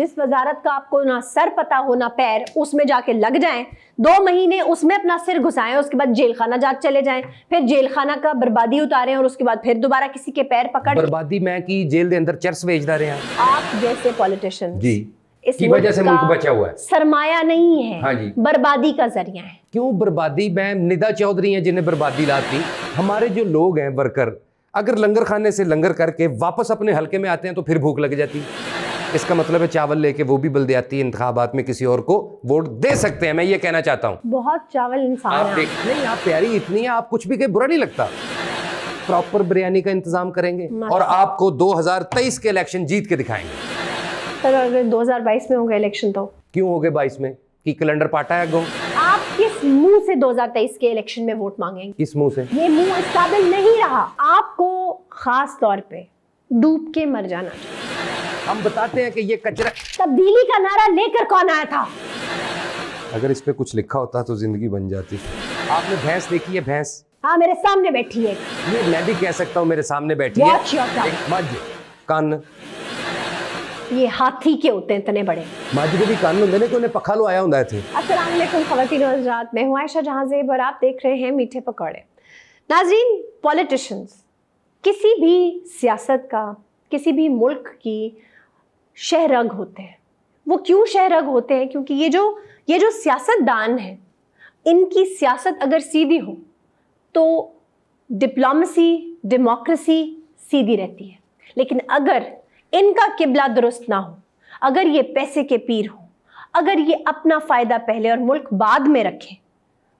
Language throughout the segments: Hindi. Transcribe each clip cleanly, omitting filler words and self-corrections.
जिस वजारत का आपको ना सर पता हो ना पैर, उसमें जाके लग जाएं, 2 महीने उसमें अपना सिर घुसाएं, उसके बाद जेल खाना जा चले जाएं, फिर जेल खाना का बर्बादी उतारें और उसके बाद फिर दोबारा किसी के पैर पकड़ बर्बादी मैं की जेल के अंदर चर्च भेजदा रहे हैं आप जैसे पॉलिटिशियन जी, इस की वजह से मुल्क बचा हुआ है। सरमाया नहीं है, हाँ जी, बर्बादी का जरिया है। क्यों बर्बादी? मैं निदा चौधरी हैं जिन्हें बर्बादी लाती। हमारे जो लोग हैं वर्कर, अगर लंगर खाने से लंगर करके वापस अपने हलके में आते हैं तो फिर भूख लग जाती। इसका मतलब है चावल लेके वो भी बल्दियाती इंतखाबात में किसी और को वोट दे सकते हैं। मैं ये कहना चाहता हूँ। बहुत चावल इंसान आप नहीं, आप प्यारी इतनी है, आप कुछ भी कहे बुरा नहीं लगता। प्रॉपर बिरयानी का इंतजाम करेंगे और आपको 2023 के इलेक्शन जीत के दिखाएंगे। सर अगर 2022 में होगा इलेक्शन तो क्यों हो गए 22 में कि कैलेंडर पाटा है गो? आप किस मुंह से 2023 के इलेक्शन में वोट मांगेंगे? किस मुंह से? ये मुंह इस काबिल नहीं रहा। आपको खास तौर पे डूब के मर जाना चाहिए। हम बताते हैं कि ये कचरा। तब्दीली का नारा लेकर कौन आया था? अगर इस पे कुछ लिखा होता तो जिंदगी बन जाती। आपने भैंस देखी है? भैंस हाँ मेरे सामने बैठी है। ये मैं भी कह सकता हूँ मेरे सामने बैठी है। एक मज कान, ये हाथी के होते हैं इतने बड़े। मज के भी कान होंगे ने कि उन्हें पखा लो आया होंदा थे। अस्सलाम वालेकुम ख़वातीन और हज़रात, मैं हूँ आयशा जहांज़ेब और आप देख रहे हैं मीठे पकौड़े। नाज़रीन, पॉलिटिशियंस किसी भी सियासत का, किसी भी मुल्क की शहरग होते हैं। वो क्यों शहरग होते हैं? क्योंकि ये जो सियासतदान हैं, इनकी सियासत अगर सीधी हो तो डिप्लोमेसी, डेमोक्रेसी सीधी रहती है। लेकिन अगर इनका किबला दुरुस्त ना हो, अगर ये पैसे के पीर हो, अगर ये अपना फ़ायदा पहले और मुल्क बाद में रखें,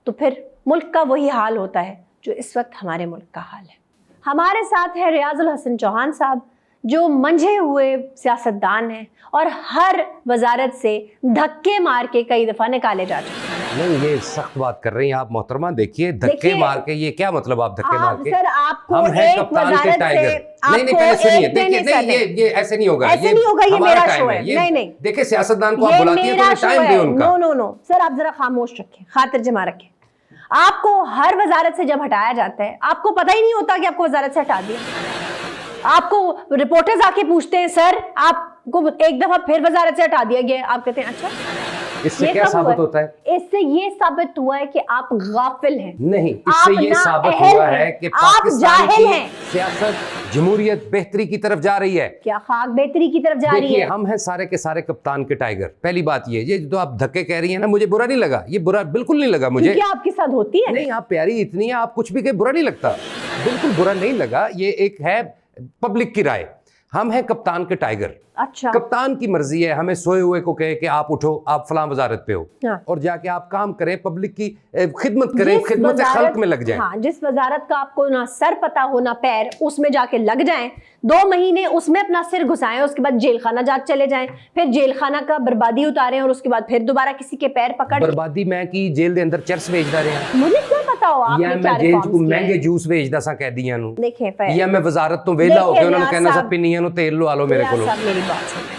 तो फिर मुल्क का वही हाल होता है जो इस वक्त हमारे मुल्क का हाल है। हमारे साथ है रियाजुल हसन चौहान साहब, जो मंझे हुए सियासतदान हैं और हर वजारत से धक्के मार के कई दफ़ा निकाले जा चुके हैं। नहीं, ये सख्त बात कर रही हैं आप मोहतरमा। देखिए धक्के मार के, ये क्या मतलब? आप धक्के मार के? सर आपको हम हैं एक कप्तान के वजारत टाइगर। से नहीं पहले सुनिए, देखिए नहीं, ये ऐसे नहीं होगा, ऐसे नहीं होगा, ये मेरा शो है। ये नहीं देखिए सियासतदान को आप बुलाती हैं तो टाइम दे उनका। नो सर, आप जरा खामोश रखें, खातिर जमा रखें। आपको हर वजारत से जब हटाया जाता है, आपको पता ही नहीं होता कि आपको वजारत से हटा दिया। आपको रिपोर्टर्स आके पूछते हैं, सर आपको एक दफा फिर वजारत से हटा दिया गया। आप कहते हैं अच्छा। इससे क्या साबित होता है? इससे ये साबित हुआ है कि आप गाफिल हैं। नहीं, इससे ये साबित हुआ है कि पाकिस्तान की सियासत, जमहूरियत बेहतरी की तरफ जा रही है। क्या खाक बेहतरी की तरफ जा रही है? देखिए हम हैं सारे के सारे कप्तान के टाइगर। पहली बात ये जो आप धक्के कह रही हैं ना, मुझे बुरा नहीं लगा, ये बुरा बिल्कुल नहीं लगा मुझे। क्या आपके साथ होती है? नहीं, आप प्यारी इतनी है, आप कुछ भी कहे बुरा नहीं लगता, बिल्कुल बुरा नहीं लगा। ये एक है पब्लिक की राय। हम हैं कप्तान के टाइगर। अच्छा, कप्तान की मर्जी है हमें सोए हुए को कहे कि आप उठो, आप फलां वजारत पे हो, हाँ। और जाके आप काम करें, पब्लिक की खिदमत करें, खिदमत खल्क में लग जाएं। हाँ, जिस वजारत का आपको ना सर पता हो ना पैर, उसमें जाके लग जाएं, 2 महीने उसमें अपना सिर घुसाएं, उसके बाद जेल खाना जा चले जाएं, फिर जेल खाना का बर्बादी उतारें और उसके बाद फिर दोबारा किसी के पैर पकड़। बर्बादी मैं की जेल के अंदर चर्च भेजदा रहे। मुझे क्या पता हो आपने क्या मैं जेल को महंगे जूस भेजदा सा कैदियां नु। देखें, या मैं वजारत तो वेला हो के उन्होंने कहना सब पिनियां नु तेल लो आलो मेरे को। मेरी बात सुनें,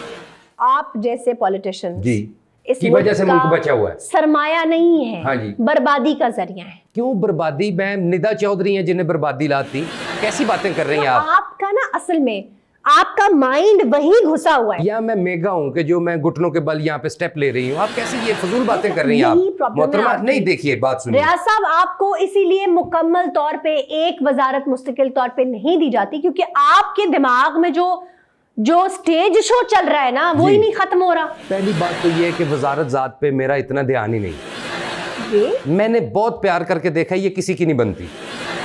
आप जैसे पॉलिटिशियन जी, की वजह से मुल्क बचा हुआ है। सरमाया नहीं है, हाँ जी, बर्बादी का जरिया है। क्यों बर्बादी? मैं निदा चौधरी हैं जिन्हें बर्बादी लाती। कैसी बातें कर रही हैं आप? आपका ना असल में आपका माइंड वही घुसा हुआ है। या मैं मेगा हूं कि जो मैं घुटनों के बल यहाँ पे स्टेप ले रही हूँ? आप कैसी ये फजूल बातें कर रही हैं आप मोहतरमा? नहीं, देखिए बात सुनिए रियाज साहब, आपको इसीलिए मुकम्मल तौर पे एक वजारत मुस्तकिल तौर पे नहीं दी जाती क्योंकि आपके दिमाग में जो स्टेज शो चल रहा है ना, वो ही नहीं खत्म हो रहा। पहली बात तो ये है कि वजारत जात पे मेरा इतना ध्यान ही नहीं। मैंने बहुत प्यार करके देखा है, ये किसी की नहीं बनती।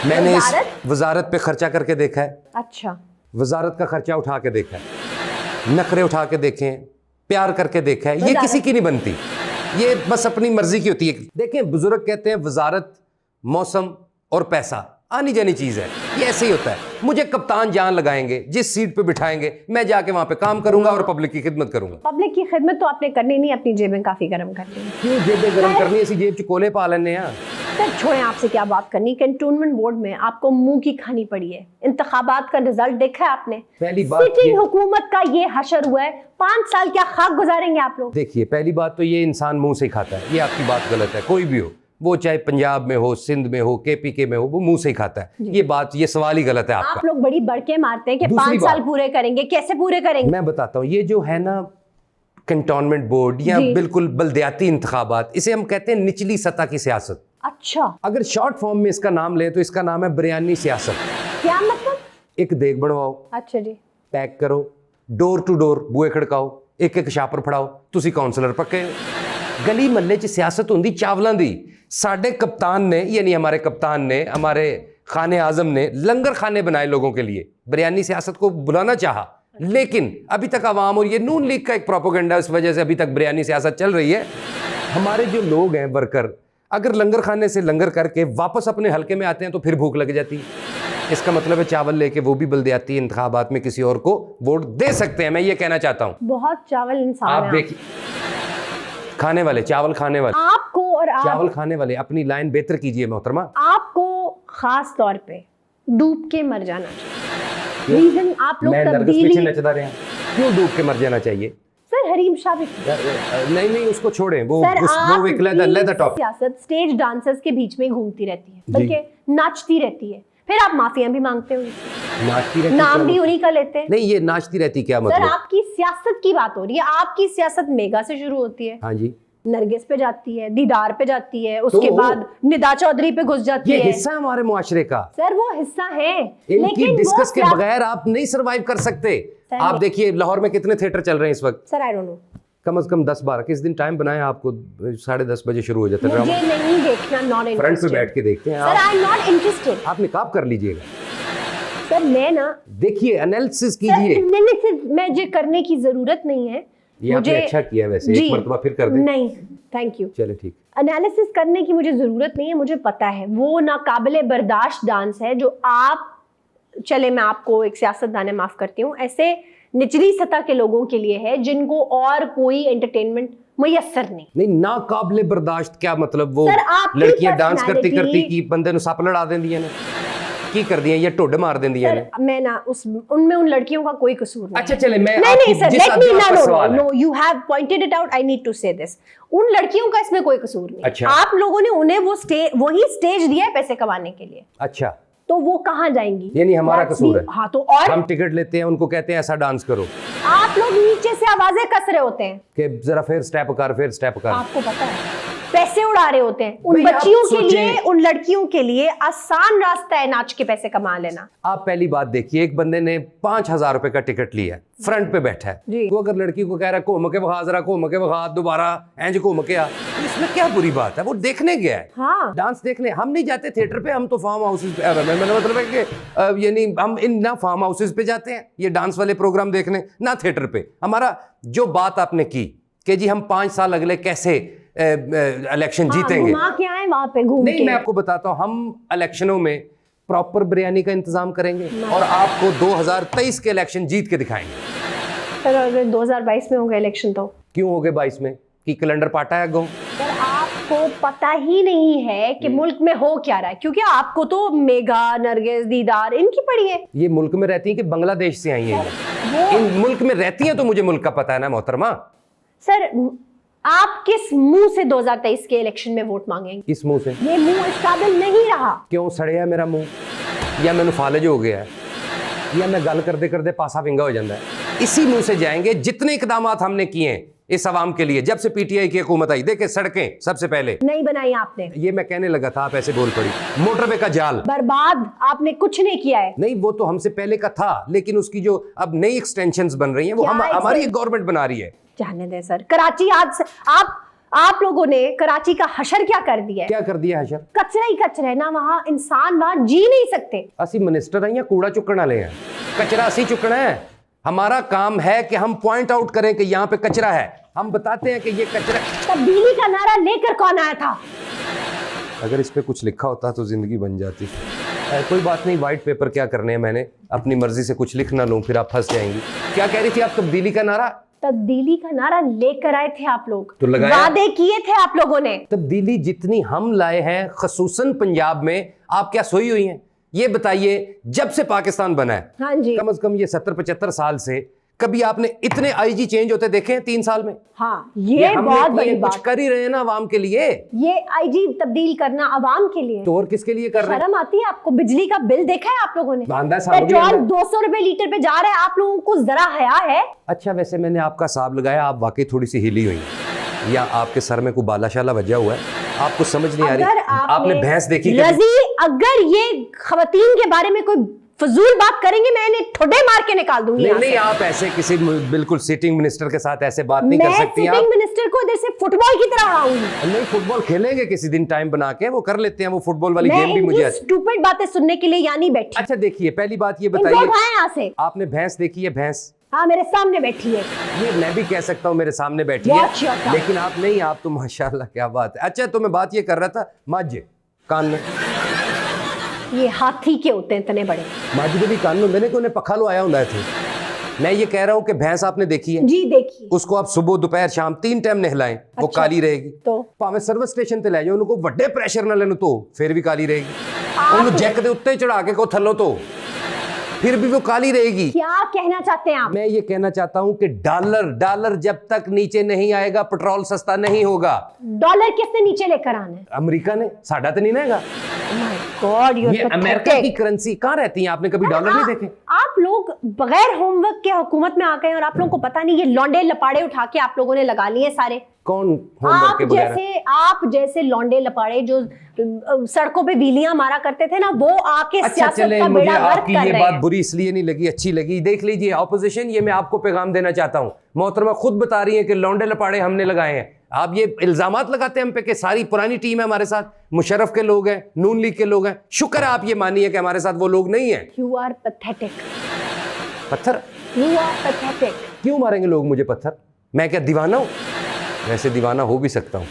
मैंने इस वजारत पे खर्चा करके देखा है। अच्छा, वजारत का खर्चा उठा के देखा है, नखरे उठा के देखे हैं, प्यार करके देखा है, ये किसी की नहीं बनती। ये बस अपनी मर्जी की होती है। देखें, बुजुर्ग कहते हैं वजारत, मौसम और पैसा आनी जानी चीज है, ये ऐसे ही होता है। मुझे कप्तान जान लगाएंगे, जिस सीट पे बिठाएंगे मैं जाके वहां पे काम करूंगा और पब्लिक की खिदमत करूंगा। पब्लिक की खिदमत तो आपने करनी नहीं, अपनी जेबें काफी गर्म करनी है। क्यों जेबें गर्म करनी है? इसी जेब च कोले पा लेने हैं। सर छोड़ें, आपसे क्या बात करनी। कैंटोनमेंट बोर्ड में आपको मुंह की खानी पड़ी है। इंतखाबात का रिजल्ट देखा है आपने? पहली बात सिटिंग हुकूमत का ये हशर हुआ है। 5 साल क्या खाक गुजारेंगे आप लोग? देखिए, पहली बात तो ये इंसान मुंह से खाता है, ये आपकी बात गलत है। कोई भी हो, वो चाहे पंजाब में हो, सिंध में हो, केपीके में हो, वो मुंह से ही खाता है। ये बात, ये सवाल ही गलत है आपका। आप लोग बड़ी बढ़के मारते हैं कि 5 साल पूरे करेंगे। कैसे पूरे करेंगे? मैं बताता हूँ। ये जो है ना कंटोनमेंट बोर्ड या जी। बिल्कुल बल्दियाती इंतखाबात, इसे हम कहते हैं निचली सतह की सियासत। अच्छा, अगर शॉर्ट फॉर्म में इसका नाम लें तो इसका नाम है बिरयानी सियासत। क्या मतलब? एक देग बनवाओ, अच्छा जी, पैक करो, डोर टू डोर बूए खड़काओ, एक एक छापर फड़ाओ, तुसी काउंसलर पक्के हो। गली महल्ले 'ਚ सियासत होंदी चावलों दी। साडे कप्तान ने, यानी हमारे कप्तान ने, हमारे खाने आजम ने लंगर खाने बनाए लोगों के लिए, बिरयानी सियासत को बुलाना चाहा, लेकिन अभी तक आवाम, और ये नून लीग का एक प्रोपेगेंडा, इस वजह से अभी तक बिरयानी सियासत चल रही है। हमारे जो लोग हैं वर्कर, अगर लंगर खाने से लंगर करके वापस अपने हलके में आते हैं तो फिर भूख लग जाती है। इसका मतलब है चावल लेके वो भी बल्दियाती इंतखाबात में किसी और को वोट दे सकते हैं। मैं ये कहना चाहता हूँ। बहुत चावल इंसान आप हैं देखिए, खाने वाले, चावल खाने वाले, आपको, और चावल खाने वाले अपनी लाइन बेहतर कीजिए मोहतरमा। आपको खास तौर पे डूब के मर जाना चाहिए। रीजन आप लोग मैं नरगिस पीछे तब्दीली, नचदा रहे हैं, क्यों डूब के मर जाना चाहिए? सर हरीम शाह भी, नहीं नहीं, उसको छोड़ें, वो सर वो एक लेदर टॉप। सियासत स्टेज डांसर्स के बीच में घूमती रहती है, जी। बल्कि नाचती रहती है, फिर आप माफिया भी मांगते हो, नाचती रहती नाम क्या भी मतलब? उन्हीं का लेते हैं। नहीं, ये नाचती रहती क्या सर मतलब? आपकी सियासत की बात हो रही है, आपकी सियासत मेगा से शुरू होती है, हाँ जी, नरगिस पे जाती है, दीदार पे जाती है, उसके तो बाद निदा चौधरी पे घुस जाती ये है। हिस्सा है हमारे मुआशरे का। सर वो हिस्सा है, इनकी लेकिन डिस्कस के वो बगैर आप नहीं सरवाइव कर सकते। सर, आप देखिए लाहौर में कितने थिएटर चल रहे हैं इस वक्त, सर आई डोंट नो, कम से कम 10-12। किस दिन टाइम बनाया आपको? 10:30 बजे शुरू हो जाता है मुझे ड्रामा। नहीं देखना, नॉट फ्रंट पे इंटरेस्टेड बैठ के देखते हैं सर, आप। आई एम नॉट इंटरेस्टेड आप निकाब कर लीजिएगा, सर। मैं ना, देखिए एनालिसिस सर कीजिए। एनालिसिस में जो करने की जरूरत नहीं है। ये आपने अच्छा किया वैसे, जी, एक मर्तबा फिर कर दें। नहीं थैंक यू। चले ठीक। एनालिसिस करने की मुझे जरूरत नहीं है, मुझे पता है वो नाकाबिले बर्दाश्त डांस है जो आप, चले मैं आपको एक सियासतदान है, माफ करती हूँ, ऐसे निचली सतह के लोगों के लिए है जिनको और कोई एंटरटेनमेंट मुयस्सर नहीं। नहीं, ना काबिले बर्दाश्त क्या मतलब? वो सर, आपकी लड़कियां डांस करती personality- करती की बंदे नु सप लड़ा देंदियां ने, की कर दिया, ये ढुड मार देंदियां ने। सर मैं ना उनमें उन लड़कियों का कोई कसूर नहीं। अच्छा चले, मैं नहीं आपकी सर, जिस लेट मी, आपका सवाल है। No you have pointed it out, I need to say this. उन लड़कियों का इसमें कोई कसूर नहीं। अच्छा। आप लोगों ने उन्हें वही स्टेज दिया है पैसे कमाने के लिए, अच्छा, तो वो कहाँ जाएंगी? यानी हमारा That's कसूर the- है। हाँ तो और हम टिकट लेते हैं, उनको कहते हैं ऐसा डांस करो, आप लोग नीचे से आवाजें कस रहे होते हैं, कि जरा फिर स्टेप कर, फिर स्टेप कर। आपको पता है, पैसे उड़ा रहे होते हैं उन भाई, आप बच्चियों के सोचें। लिए, उन लड़कियों के लिए आसान रास्ता है नाच के पैसे कमा लेना। आप पहली बात देखिए, एक बंदे ने 5,000 रुपए का टिकट लिया है, फ्रंट पे बैठा है, जी। वो अगर लड़की को कह रहा है घूम के बखा, जरा घूम के बखा, दोबारा इंज घूम के आ, तो इसमें क्या बुरी बात है? वो देखने गया है, हाँ डांस देखने। हम नहीं जाते थिएटर पे, हम तो फार्म हाउसेज पे, मैंने मतलब है कि यानी हम इन ना फार्म हाउसेज पे जाते हैं ये डांस वाले प्रोग्राम देखने, ना थिएटर पे। हमारा जो बात आपने की कि जी हम 5 साल अगले कैसे इलेक्शन जीतेंगे, घुमा के आए वहां पे घूम नहीं, के। मैं आपको बताता हूँ, हम इलेक्शनों में प्रॉपर बिरयानी का इंतजाम करेंगे और आपको 2023 के इलेक्शन जीत के दिखाएंगे। सर अगर 2022 में होगा इलेक्शन तो क्यों हो गए 22 में? कि कैलेंडर पाटा है गो। सर आपको पता ही नहीं है कि मुल्क में हो क्या रहा है, क्योंकि आपको तो मेगा, नरगिस, दीदार इनकी पड़ी है। ये मुल्क में रहती हैं कि बांग्लादेश से आई हैं? वो इन मुल्क में रहती हैं तो मुझे मुल्क का पता है ना मोहतरमा। सर आप किस मुंह से 2023 के इलेक्शन में वोट मांगेंगे? किस मुंह से? ये मुंह इस काबिल नहीं रहा। क्यों सड़िया मेरा मुंह, या मैंने फालज हो गया है, या मैं गल करते करते पासा विंगा हो जाता है? इसी मुंह से जाएंगे। जितने इकदाम हमने किए हैं इस आवाम के लिए, जब से पीटीआई की हुकूमत आई, देखे सड़कें सबसे पहले नहीं बनाई आपने, ये मैं कहने लगा था, आप ऐसे बोल पड़ी। मोटरवे का जाल बर्बाद आपने कुछ नहीं किया है। नहीं, वो तो हमसे पहले का था, लेकिन उसकी जो अब नई एक्सटेंशंस बन रही हैं वो क्या हमारी गवर्नमेंट बना रही है। जाने दे सर, कराची आज से आप लोगों ने कराची का हशर क्या कर दिया है? क्या कर दिया हशर? कचरा ही कचरा है ना, वहां इंसान वहां जी नहीं सकते। असी मिनिस्टर हैं या कूड़ा चुकने वाले हैं? कचरा असी चुकना है। हमारा काम है कि हम पॉइंट आउट करें कि यहाँ पे कचरा है, हम बताते हैं कि ये कचरा। तब्दीली का नारा लेकर कौन आया था? अगर इस पे कुछ लिखा होता तो जिंदगी बन जाती। कोई बात नहीं, व्हाइट पेपर क्या करने हैं, मैंने अपनी मर्जी से कुछ लिख ना लूं, फिर आप फंस जाएंगी। क्या कह रही थी आप? तब्दीली का नारा? तब्दीली का नारा लेकर आए थे आप लोग, तो लगाया? वादे किए थे आप लोगों ने। तब्दीली जितनी हम लाए हैं खसूसन पंजाब में, आप क्या सोई हुई हैं? ये बताइए, जब से पाकिस्तान बना है, हाँ जी, कम से कम ये 70-75 साल से कभी आपने इतने आईजी चेंज होते देखे हैं 3 साल में? हाँ, ये हमने बहुत किए, बड़ी कुछ बात। कर ही रहे हैं ना आवाम के लिए। ये आईजी तब्दील करना आवाम के लिए, तो और किसके लिए कर रहे हैं? शर्म आती है आपको? बिजली का बिल देखा है आप लोगों ने? बांदा साहब भी पेट्रोल है। 200 रुपए लीटर पे जा रहा है, आप लोगों को जरा हया है? अच्छा, वैसे मैंने आपका हिसाब लगाया, आप वाकई थोड़ी सी हिली हुई हैं। या आपके सर में कोई बालाशाला बजा हुआ है, आपको समझ नहीं आ अगर रही। आपने भैंस देखी कभी? रजी, अगर ये खवातीन के बारे में कोई फजूल बात करेंगे, मैं इन्हें ठुड्डे मार के निकाल दूंगी नहीं यहाँ नहीं, से। आप ऐसे किसी बिल्कुल सिटिंग मिनिस्टर के साथ ऐसे बात नहीं कर मैं सकती आप। सिटिंग मिनिस्टर को इधर से फुटबॉल की तरह आऊंगी। नहीं, फुटबॉल खेलेंगे किसी दिन, टाइम बना के वो कर लेते हैं, वो फुटबॉल वाली मैं गेम भी मुझे इनकी स्टूपिड बातें सुनने के लिए यहाँ नहीं बैठी। अच्छा देखिए, पहली बात ये इनको बताइए, उठाएं यहाँ से। आपने भैंस देखी है? भैंस हाँ, मेरे सामने बैठी है। ये मैं भी कह सकता हूँ मेरे सामने बैठी Watch your है, tongue. लेकिन आप नहीं, आप तो माशाल्लाह क्या बात है। अच्छा, तो मैं बात ये कर रहा था, माजे कान में, ये हाथी के होते हैं इतने बड़े। माजे भी कान में, मैंने को उन्हें पखा लो आया हूँ थे। मैं ये कह रहा हूँ कि भैंस आपने देखी है? जी देखिए। उसको आप सुबह दोपहर शाम 3 टाइम नहलाएं, वो अच्छा। काली रहेगी। तो भाਵੇਂ सर्विस स्टेशन ते ले जाओ, उनको ਵੱਡੇ ਪ੍ਰੈਸ਼ਰ ਨਾਲ ਇਹਨੂੰ ਧੋ, फिर भी काली रहेगी। ਉਹਨੂੰ ਜੈਕ ਦੇ ਉੱਤੇ ਚੜਾ ਕੇ ਕੋ ਥੱਲੋਂ ਧੋ, फिर भी वो काली रहेगी। क्या कहना चाहते हैं आप? मैं ये कहना चाहता हूं कि डॉलर जब तक नीचे नहीं आएगा, पेट्रोल सस्ता नहीं होगा। डॉलर किसने नीचे लेकर आना है? अमेरिका ने, साडा तो नहीं ना हैगा। माय गॉड, यू ये अमेरिका की करेंसी कहाँ रहती है? आपने कभी डॉलर नहीं देखे? आप लोग बगैर होमवर्क के हुकूमत में आ गए और आप लोगों को पता नहीं, ये लौंडे लपाड़े उठा के आप लोगों ने लगा लिए सारे। कौन होमवर्क के बगैर? आप जैसे लौंडे लपाड़े जो सड़कों पे बीलियां मारा करते थे ना, वो आके अच्छा सियासत चले, का मुझे बेड़ा गर्क आपकी कर ये रहे बात हैं। बुरी इसलिए नहीं लगी, अच्छी लगी। देख लीजिए ऑपोजिशन, ये मैं आपको पैगाम देना चाहता हूँ। मोहतरमा खुद बता रही है कि लौंडे लपाड़े हमने लगाए हैं। आप ये इल्जामात लगाते हैं हम पे कि सारी पुरानी टीम है हमारे साथ, मुशर्रफ के लोग हैं, नून लीग के लोग हैं। शुक्र है आप ये मानिए कि हमारे साथ वो लोग नहीं है। You are pathetic. पत्थर You are pathetic. क्यों मारेंगे लोग मुझे पत्थर? मैं क्या दीवाना हूं? वैसे दीवाना हो भी सकता हूं,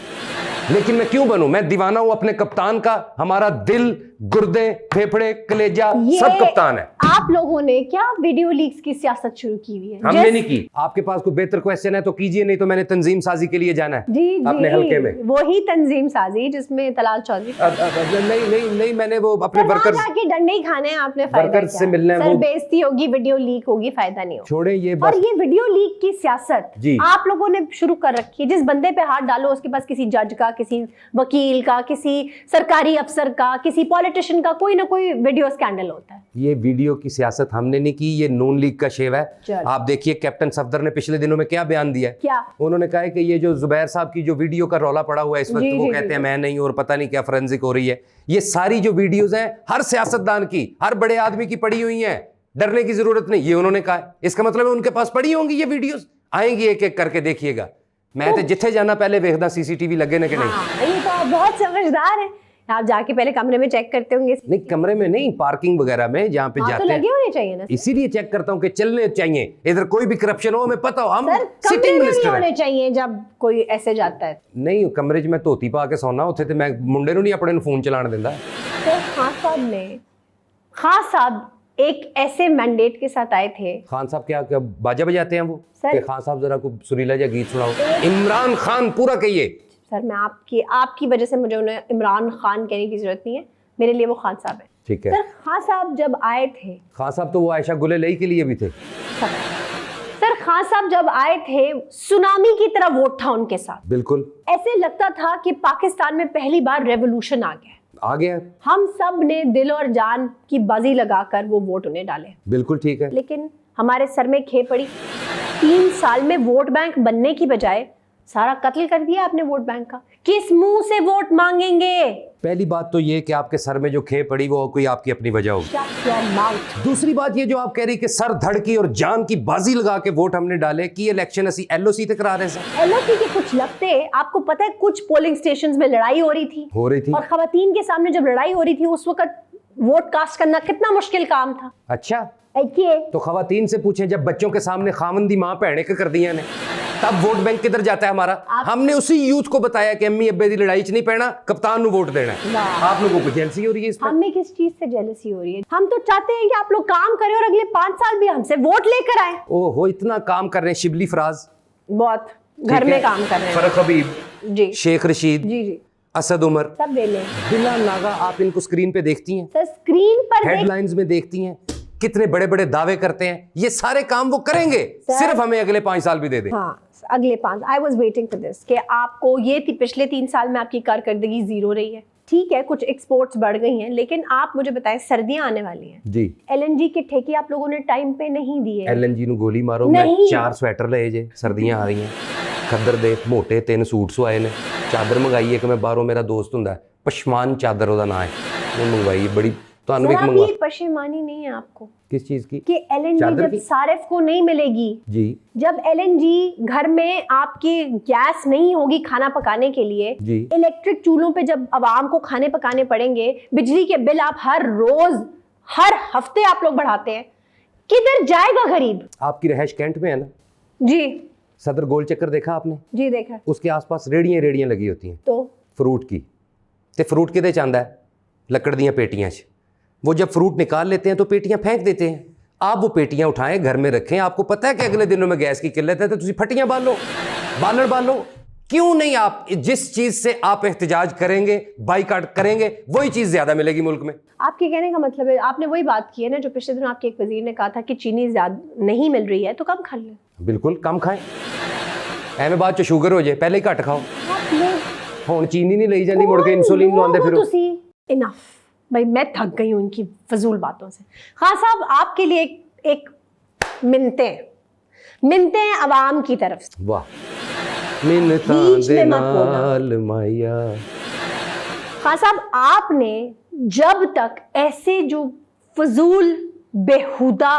लेकिन मैं क्यों बनूं? मैं दीवाना हूं अपने कप्तान का। हमारा दिल, गुर्दे, फेफड़े, कलेजा सब कप्तान है। आप लोगों ने क्या वीडियो लीक्स की सियासत शुरू की हुई है? हमने नहीं की। आपके पास कोई बेहतर क्वेश्चन है तो कीजिए, नहीं तो मैंने तंजीम साजी के लिए जाना है जी अपने हल्के में। वही तंजीम साजी जिसमें तलाल चौधरी। नहीं, मैंने वो अपने वर्कर्स जाके डंडे ही खाने हैं आपने, फायदा वर्कर्स क्या? से मिलना है, सर वो बेइज्जती होगी, वीडियो लीक होगी, फायदा नहीं होगा। छोड़े ये और बस। ये वीडियो लीक की सियासत जी। आप लोगों ने शुरू कर रखी है। जिस बंदे पे हाथ डालो उसके पास किसी जज का, किसी वकील का, किसी सरकारी अफसर का, किसी पॉलिटिशियन का कोई ना कोई वीडियो स्कैंडल होता है। ये वीडियो की सियासत हमने नहीं की, ये नून लीग का शेव है। चल। आप देखिए कैप्टन सफदर ने पिछले दिनों में क्या बयान दिया है। क्या? उन्होंने कहा है कि ये जो जुबैर साहब की जो वीडियो का रौला पड़ा हुआ है इस वक्त, जी, वो जी, कहते जी, हैं मैं नहीं, और पता नहीं क्या फोरेंसिक हो रही है। ये सारी जो वीडियोस हैं हर सियासतदान की, हर बड़े आदमी की पड़ी हुई हैं, डरने की जरूरत नहीं, ये उन्होंने कहा है। इसका मतलब है उनके पास पड़ी होंगी ये वीडियोस, आएंगी एक एक करके, देखिएगा। मैं तो जिथे जाना पहले देखदा सीसीटीवी लगे ना कि नहीं। हाँ, ये तो आप बहुत समझदार हैं। आप जाके पहले कमरे में चेक करते होंगे। नहीं, कमरे में नहीं, पार्किंग वगैरह में जहाँ पे हाँ, जाते तो हैं, लगे होने चाहिए ना। इसीलिए चेक करता हूँ कि चलने चाहिए, इधर कोई भी करप्शन हो हमें पता हो। हम सर कमरे सिटिंग में नहीं मिनिस्टर होने हैं। चाहिए जब कोई ऐसे जाता है। नहीं, कमरे 'ਚ मैं धोती पा के सौना, ਉੱਥੇ ਤੇ मैं मुंडे ਨੂੰ नहीं अपने ਨੂੰ फोन चलाने ਦਿੰਦਾ। तो खान साहब एक ऐसे मैंडेट के साथ आए थे। खान साहब क्या क्या बाजा बजाते हैं वो? सर- कि खान साहब जरा को सुरीला जा गीत सुनाओ। इमरान खान पूरा कहिए। सर मैं आपकी वजह से मुझे उन्हें इमरान खान कहने की जरूरत नहीं है, मेरे लिए वो खान साहब है। ठीक है। सर खान साहब जब आए थे, खान साहब तो वो आयशा गुलेलई के लिए भी थे। सर खान साहब जब आए थे, सुनामी की तरह वोट था उनके साथ। बिल्कुल ऐसे लगता था कि पाकिस्तान में पहली बार रेवोल्यूशन आ गया। आ गया। हम सब ने दिल और जान की बाजी लगाकर वो वोट उन्हें डाले, बिल्कुल ठीक है। लेकिन हमारे सर में खे पड़ी। 3 साल में वोट बैंक बनने की बजाय सारा कत्ल कर दिया आपने वोट बैंक का। किस मुंह से वोट मांगेंगे? पहली बात तो ये कि आपके सर में जो खे पड़ी वो कोई आपकी अपनी वजह होगी। Shut your mouth। दूसरी बात ये जो आप कह रही कि सर धड़ की और जान की बाजी लगा के वोट हमने डाले कि इलेक्शन असी एलओसी तक करा रहे सर। एलओसी के कुछ लगते, आपको पता है कुछ पोलिंग स्टेशंस में लड़ाई हो रही थी। और खवातीन के सामने जब लड़ाई हो रही थी उस वक्त वोट कास्ट करना कितना मुश्किल काम था। अच्छा, देखिए तो खवातीन से पूछें, जब बच्चों के सामने खामंदी माँ भैने के कर दिया ने, तब वोट बैंक किधर जाता है हमारा? हमने उसी यूथ को बताया कि अम्मी अब्बे की लड़ाई च नहीं पैना, कप्तान नु वोट देना है। आप लोगों को जेलसी हो रही है इस पर? हमें किस चीज से जेलसी हो रही है? हम तो चाहते हैं कि आप लोग काम करें और अगले 5 साल भी हमसे वोट लेकर आए। ओहो, इतना काम कर रहे हैं। शिबली फराज बहुत घर में काम कर रहे हैं। फरक हबीब जी, शेख रशीद जी असद उमर सब वेले। बिला नागा आप इनको स्क्रीन पे देखती हैं, सर स्क्रीन पर हेडलाइंस में देखती हैं, कितने बड़े बड़े दावे करते हैं, ये सारे काम वो करेंगे, सिर्फ हमें अगले 5 साल भी दे दे। हाँ, अगले 5, I was waiting for this कि आपको ये पिछले 3 साल में आपकी कारकर्दगी जीरो रही है। ठीक है, कुछ एक्सपोर्ट्स बढ़ गई हैं, लेकिन आप मुझे बताएं, सर्दियां आने वाली हैं जी, एलएनजी के ठेके आप लोगों ने टाइम पे नहीं दिए। एलएनजी नु गोली मारो, मैं 4 स्वेटर ले जे, सर्दियां आ रही हैं, खद्दर दे मोटे 3 सूट सुआए ने, चादर मंगाई है कि मैं बाहरों, मेरा दोस्त हुंदा है पशमान चादर ओदा नाम है, वो मंगवाई बड़ी, ਤੁਹਾਨੂੰ ਇੱਕ ਮੰਗਵਾ। पशेमानी नहीं है आपको किस चीज की? कि एलएनजी जब सारिफ को नहीं मिलेगी जी, जब एलएनजी घर में आपकी गैस नहीं होगी खाना पकाने के लिए जी, इलेक्ट्रिक चूल्हों पे जब आवाम को खाने पकाने पड़ेंगे, बिजली के बिल आप हर रोज हर हफ्ते आप लोग बढ़ाते हैं, किधर जाएगा गरीब? आपकी रहायश कैंट में है ना जी, सदर गोल चक्कर देखा आपने? जी देखा। उसके आसपास रेड़ियां लगी होती हैं तो फ्रूट की, ते फ्रूट किदे चांदा है? लकड़ दियां पेटियां च। वो जब फ्रूट निकाल लेते हैं तो पेटियां फेंक देते हैं। आप वो पेटियां उठाएं, घर में रखें, आपको पता है कि अगले दिनों में गैस की किल्लत है, तो तुसी फटियां बालो, बालन बालो। क्यों नहीं? आप जिस चीज से आप एहतजाज करेंगे, बाइकाट करेंगे, वही चीज ज्यादा मिलेगी मुल्क में। आपके कहने का मतलब है, आपने वही बात की है ना जो पिछले दिन आपके एक वजीर ने कहा था कि चीनी ज्यादा नहीं मिल रही है तो कम खा लें। बिल्कुल कम खाएं, एवं बाद च शुगर हो जाए, पहले ही घट खाओ। हुण चीनी नहीं ली जाती, मुड़ के इंसुलिन लवांदे फिरो। इनफ भाई, मैं थक गई हूँ इनकी फजूल बातों से। खान साहब, आपके लिए एक मिन्नतें हैं अवाम की तरफ से। वाह, मिन्नतां दे नाल माया। खान साहब, आपने जब तक ऐसे जो फजूल बेहुदा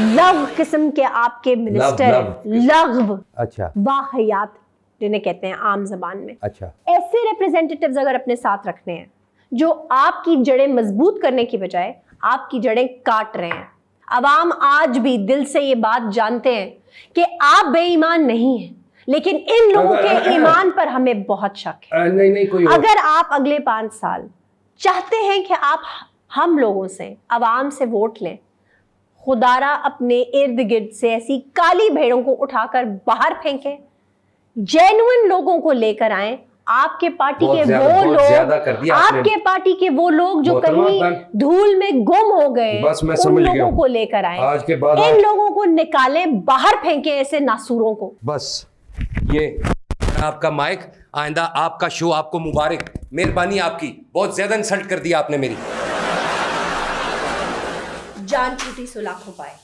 लव किस्म के आपके मिनिस्टर, लग़व, अच्छा, वाहियात जिन्हें कहते हैं आम जबान में, अच्छा, ऐसे रिप्रेजेंटेटिव्स अगर अपने साथ रखने हैं जो आपकी जड़ें मजबूत करने की बजाय आपकी जड़ें काट रहे हैं। अवाम आज भी दिल से ये बात जानते हैं कि आप बेईमान नहीं हैं, लेकिन इन लोगों के ईमान पर हमें बहुत शक है। नहीं कोई अगर आप अगले 5 साल चाहते हैं कि आप हम लोगों से, अवाम से वोट लें, खुदारा अपने इर्द गिर्द से ऐसी काली भेड़ों को उठाकर बाहर फेंकें, जेन्युइन लोगों को लेकर आए। आपके पार्टी के वो लोग, आपके पार्टी के वो लोग जो कहीं धूल में गुम हो गए, बस मैं उन समझ गया, लोगों को लेकर आए। आज के बाद इन लोगों को निकालें, बाहर फेंकें ऐसे नासूरों को। बस ये आपका माइक, आइंदा आपका शो, आपको मुबारक, मेहरबानी आपकी, बहुत ज्यादा इंसल्ट कर दिया आपने मेरी। जान छूटी सो लाखों पाए।